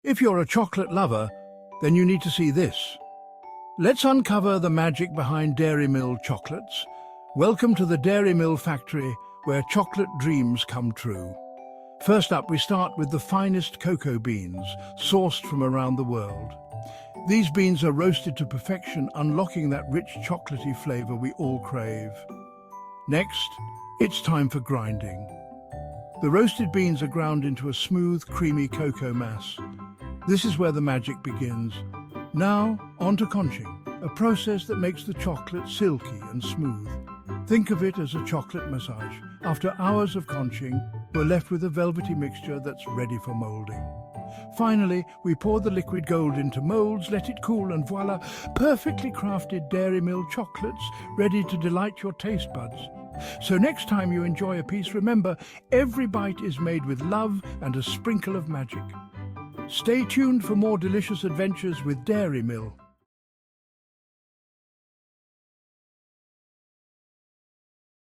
If you're a chocolate lover, then you need to see this. Let's uncover the magic behind Dairy Mill chocolates. Welcome to the Dairy Mill factory, where chocolate dreams come true. First up, we start with the finest cocoa beans, sourced from around the world. These beans are roasted to perfection, unlocking that rich chocolatey flavor we all crave. Next, it's time for grinding. The roasted beans are ground into a smooth, creamy cocoa mass. This is where the magic begins. Now, on to conching, a process that makes the chocolate silky and smooth. Think of it as a chocolate massage. After hours of conching, we're left with a velvety mixture that's ready for molding. Finally, we pour the liquid gold into molds, let it cool, and voila, perfectly crafted Dairy Mill chocolates ready to delight your taste buds. So next time you enjoy a piece, remember, every bite is made with love and a sprinkle of magic. Stay tuned for more delicious adventures with Dairy Mill.